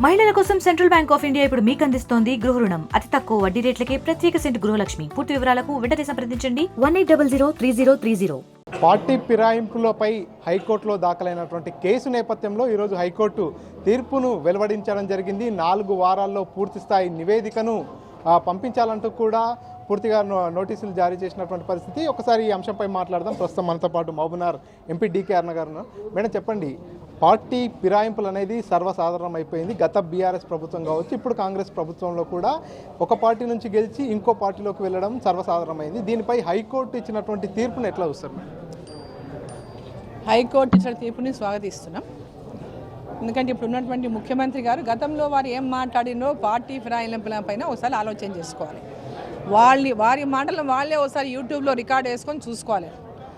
మహిళల కోసం central bank of India ఇప్పుడు మీకు అందిస్తోంది గృహ రుణం అతి తక్కువ వడ్డీ రేట్లకే ప్రత్యేక సెంటు గృహలక్ష్మి. పూర్తి వివరాలకు వెంటనే సంప్రదించండి 18003030. పార్టీ ఫిరాయింపులపై హైకోర్టులో దాఖలైనటువంటి కేసు నేపథ్యంలో ఈరోజు హైకోర్టు తీర్పును వెలువడించడం జరిగింది. 4 వారాల్లో పూర్తిస్థాయి నివేదికను పంపించాలంటూ కూడా పూర్తిగా నోటీసులు జారీ చేసినటువంటి పరిస్థితి. ఒకసారి ఈ అంశంపై మాట్లాడదాం. ప్రస్తుతం మనతో పాటు మహబూబ్నగర్ ఎంపీ డీకే అరుణ గారు. మేడం చెప్పండి, పార్టీ ఫిరాయింపులు అనేది సర్వసాధారణం అయిపోయింది. గత బీఆర్ఎస్ ప్రభుత్వం కావచ్చు, ఇప్పుడు కాంగ్రెస్ ప్రభుత్వంలో కూడా ఒక పార్టీ నుంచి గెలిచి ఇంకో పార్టీలోకి వెళ్ళడం సర్వసాధారణమైంది. దీనిపై హైకోర్టు ఇచ్చినటువంటి తీర్పును ఎట్లా చూస్తారు? హైకోర్టు ఇచ్చిన తీర్పుని స్వాగతిస్తున్నాం. ఎందుకంటే ఇప్పుడు ఉన్నటువంటి ముఖ్యమంత్రి గారు గతంలో వారు ఏం మాట్లాడినో పార్టీ ఫిరాయింపుల పైన ఒకసారి ఆలోచన చేసుకోవాలి. వారి మాటలను వాళ్ళే ఒకసారి యూట్యూబ్లో రికార్డ్ వేసుకొని చూసుకోవాలి,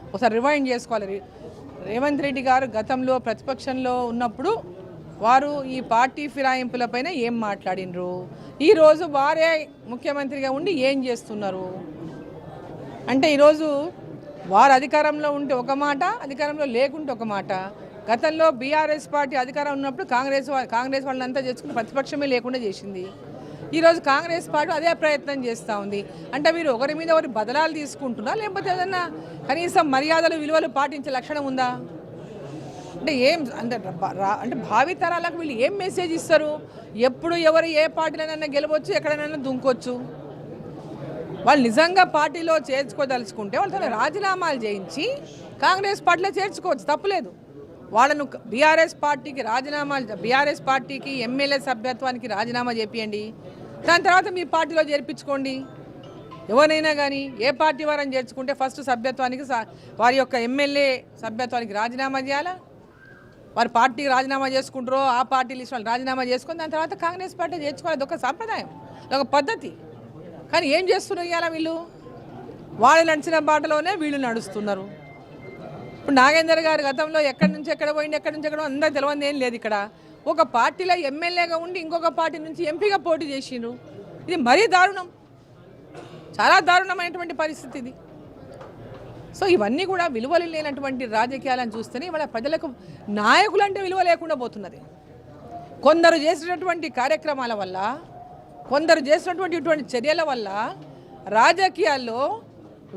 ఒకసారి రివైండ్ చేసుకోవాలి. రేవంత్ రెడ్డి గారు గతంలో ప్రతిపక్షంలో ఉన్నప్పుడు వారు ఈ పార్టీ ఫిరాయింపులపైన ఏం మాట్లాడినరు, ఈరోజు వారే ముఖ్యమంత్రిగా ఉండి ఏం చేస్తున్నారు అంటే, ఈరోజు వారు అధికారంలో ఉంటే ఒక మాట, అధికారంలో లేకుంటే ఒక మాట. గతంలో బీఆర్ఎస్ పార్టీ అధికారం ఉన్నప్పుడు కాంగ్రెస్ వాళ్ళంతా చేసుకుని ప్రతిపక్షమే లేకుండా చేసింది. ఈరోజు కాంగ్రెస్ పార్టీ అదే ప్రయత్నం చేస్తూ ఉంది. అంటే మీరు ఒకరి మీద ఒకరి బదలాలు తీసుకుంటున్నా, లేకపోతే ఏదన్నా కనీసం మర్యాదలు విలువలు పాటించే లక్షణం ఉందా? అంటే అంటే భావితరాలకు వీళ్ళు ఏం మెసేజ్ ఇస్తారు? ఎప్పుడు ఎవరు ఏ పార్టీలోనైనా గెలవచ్చు, ఎక్కడైనా దుంకొచ్చు. వాళ్ళు నిజంగా పార్టీలో చేర్చుకోదలుచుకుంటే వాళ్ళతో రాజీనామాలు చేయించి కాంగ్రెస్ పార్టీలో చేర్చుకోవచ్చు, తప్పులేదు. వాళ్ళను బీఆర్ఎస్ పార్టీకి ఎమ్మెల్యే సభ్యత్వానికి రాజీనామా చేపియండి, దాని తర్వాత మీ పార్టీలో చేర్పించుకోండి. ఎవరైనా కానీ ఏ పార్టీ వారని చేర్చుకుంటే ఫస్ట్ సభ్యత్వానికి వారి యొక్క ఎమ్మెల్యే సభ్యత్వానికి రాజీనామా చేయాలా. వారి పార్టీకి రాజీనామా చేసుకుంటారో ఆ పార్టీ లిస్ట్ వాళ్ళు రాజీనామా చేసుకుని దాని తర్వాత కాంగ్రెస్ పార్టీ చేర్చుకోవాలి. అదొక సాంప్రదాయం, ఒక పద్ధతి. కానీ ఏం చేస్తున్నారు ఇవాళ వీళ్ళు? వాళ్ళు నడిచిన బాటలోనే వీళ్ళు నడుస్తున్నారు. ఇప్పుడు నాగేందర్ గారు గతంలో ఎక్కడి నుంచి ఎక్కడ పోయింది, ఎక్కడి నుంచి ఎక్కడ అందరూ తెలియదు, ఏం లేదు. ఇక్కడ ఒక పార్టీలో ఎమ్మెల్యేగా ఉండి ఇంకొక పార్టీ నుంచి ఎంపీగా పోటీ చేసిండ్రు. ఇది మరీ దారుణం, చాలా దారుణమైనటువంటి పరిస్థితి ఇది. సో ఇవన్నీ కూడా విలువలు లేనటువంటి రాజకీయాలను చూస్తేనే ఇవాళ ప్రజలకు నాయకులు అంటే విలువ లేకుండా పోతున్నది. కొందరు చేసినటువంటి కార్యక్రమాల వల్ల, కొందరు చేసినటువంటి ఇటువంటి చర్యల వల్ల రాజకీయాల్లో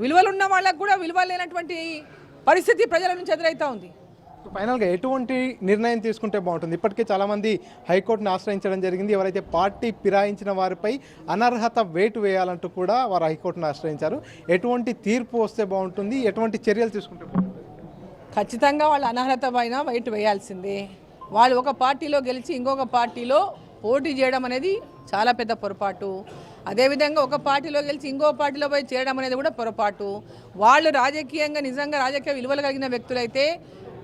విలువలున్న వాళ్ళకు కూడా విలువ లేనటువంటి పరిస్థితి ప్రజల నుంచి ఎదురవుతూ ఉంది. ఫైనల్గా ఎటువంటి నిర్ణయం తీసుకుంటే బాగుంటుంది? ఇప్పటికే చాలామంది హైకోర్టును ఆశ్రయించడం జరిగింది. ఎవరైతే పార్టీ ఫిరాయించిన వారిపై అనర్హత వేటు వేయాలంటూ కూడా వారు హైకోర్టును ఆశ్రయించారు. ఎటువంటి తీర్పు వస్తే బాగుంటుంది? ఎటువంటి చర్యలు తీసుకుంటే బాగుంటుంది? ఖచ్చితంగా వాళ్ళు అనర్హత పైన వేటు వేయాల్సిందే. వాళ్ళు ఒక పార్టీలో గెలిచి ఇంకొక పార్టీలో పోటీ చేయడం అనేది చాలా పెద్ద పొరపాటు. అదేవిధంగా ఒక పార్టీలో గెలిచి ఇంకో పార్టీలో పోయి చేరడం అనేది కూడా పొరపాటు. వాళ్ళు రాజకీయంగా నిజంగా రాజకీయ విలువలు కలిగిన వ్యక్తులైతే,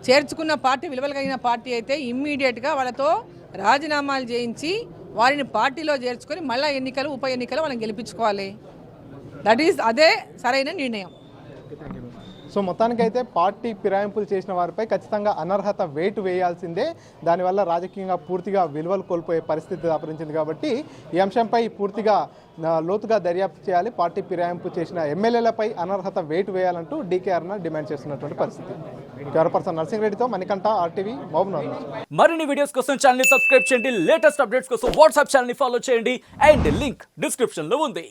చేర్చుకున్న పార్టీ విలువలు కలిగిన పార్టీ అయితే ఇమ్మీడియట్గా వాళ్ళతో రాజీనామాలు చేయించి వారిని పార్టీలో చేర్చుకొని మళ్ళీ ఉప ఎన్నికలు వాళ్ళని గెలిపించుకోవాలి. అదే సరైన నిర్ణయం. సో మొత్తానికైతే పార్టీ ఫిరాయింపులు చేసిన వారిపై ఖచ్చితంగా అనర్హత వేటు వేయాల్సిందే. దానివల్ల రాజకీయంగా పూర్తిగా విలువలు కోల్పోయే పరిస్థితి దాపరించింది. కాబట్టి ఈ అంశంపై పూర్తిగా లోతుగా దర్యాప్తు చేయాలి. పార్టీ ఫిరాయింపు చేసిన ఎమ్మెల్యేలపై అనర్హత వేటు వేయాలంటూ డీకే అరుణ డిమాండ్ చేస్తున్నటువంటి పరిస్థితి. పర్సన్ నర్సింగ్ రెడ్డితో మణికంఠ, RTV, మహబూబ్నగర్. మరిన్ని వీడియోస్ కోసం ఛానల్ ని సబ్స్క్రైబ్ చేయండి. లేటెస్ట్ అప్డేట్స్ కోసం వాట్సాప్ ఛానల్ ని ఫాలో చేయండి. అండ్ లింక్ డిస్క్రిప్షన్ లో ఉంది.